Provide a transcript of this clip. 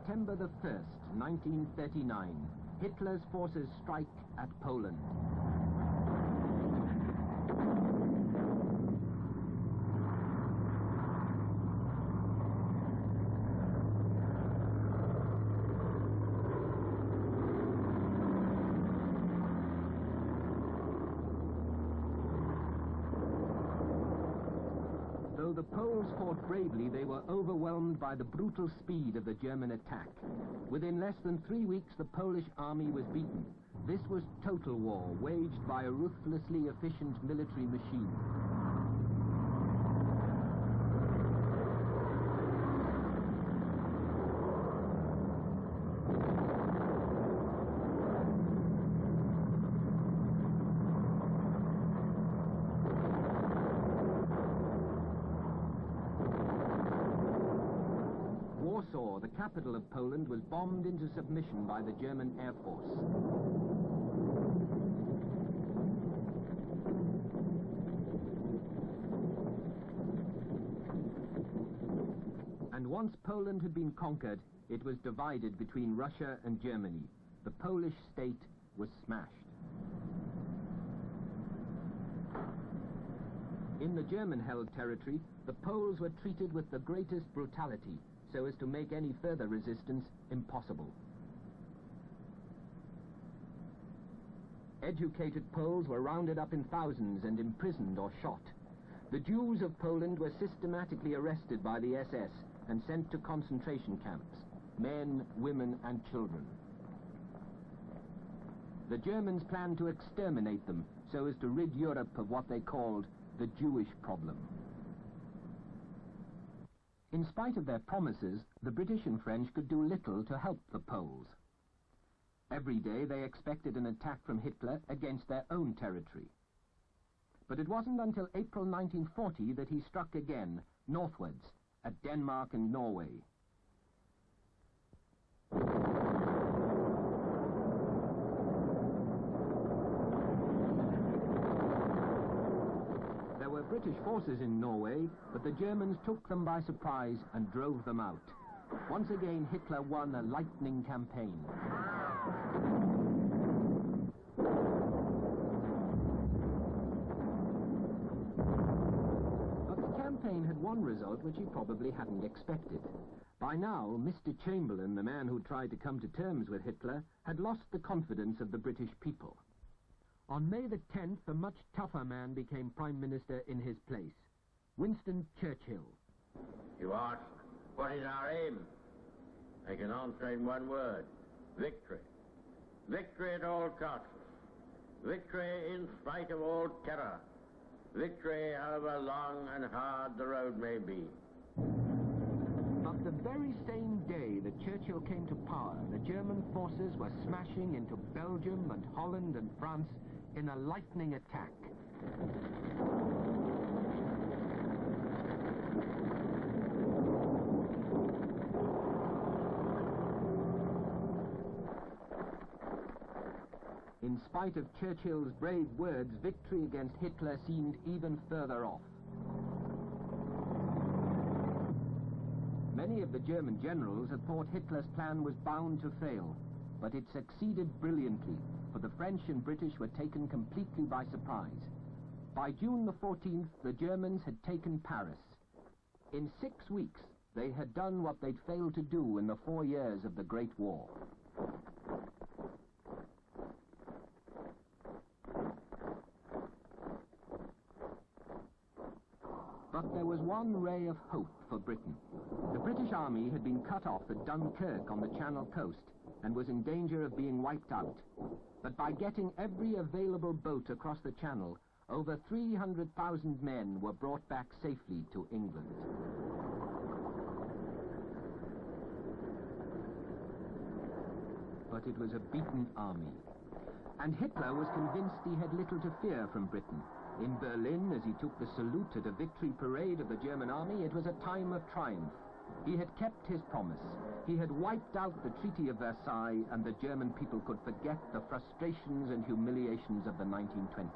September the 1st, 1939, Hitler's forces strike at Poland. Though the Poles fought bravely, they were overwhelmed by the brutal speed of the German attack. Within less than 3 weeks, the Polish army was beaten. This was total war, waged by a ruthlessly efficient military machine. Warsaw, the capital of Poland, was bombed into submission by the German Air Force. And once Poland had been conquered, it was divided between Russia and Germany. The Polish state was smashed. In the German-held territory, the Poles were treated with the greatest brutality, so as to make any further resistance impossible. Educated Poles were rounded up in thousands and imprisoned or shot. The Jews of Poland were systematically arrested by the SS and sent to concentration camps, men, women, and children. The Germans planned to exterminate them so as to rid Europe of what they called the Jewish problem. In spite of their promises, the British and French could do little to help the Poles. Every day they expected an attack from Hitler against their own territory. But it wasn't until April 1940 that he struck again, northwards, at Denmark and Norway. There were British forces in Norway, but the Germans took them by surprise and drove them out. Once again, Hitler won a lightning campaign. But the campaign had one result which he probably hadn't expected. By now, Mr. Chamberlain, the man who tried to come to terms with Hitler, had lost the confidence of the British people. On May the 10th, a much tougher man became Prime Minister in his place, Winston Churchill. You ask, what is our aim? I can answer in one word: victory. Victory at all costs. Victory in spite of all terror. Victory however long and hard the road may be. But the very same day that Churchill came to power, the German forces were smashing into Belgium and Holland and France in a lightning attack. In spite of Churchill's brave words, victory against Hitler seemed even further off. Many of the German generals had thought Hitler's plan was bound to fail, but it succeeded brilliantly, for the French and British were taken completely by surprise. By June the 14th, the Germans had taken Paris. In 6 weeks, they had done what they'd failed to do in the 4 years of the Great War. But there was one ray of hope for Britain. The British army had been cut off at Dunkirk on the Channel coast and was in danger of being wiped out. But by getting every available boat across the Channel, over 300,000 men were brought back safely to England. But it was a beaten army. And Hitler was convinced he had little to fear from Britain. In Berlin, as he took the salute at a victory parade of the German army, it was a time of triumph. He had kept his promise. He had wiped out the Treaty of Versailles, and the German people could forget the frustrations and humiliations of the 1920s.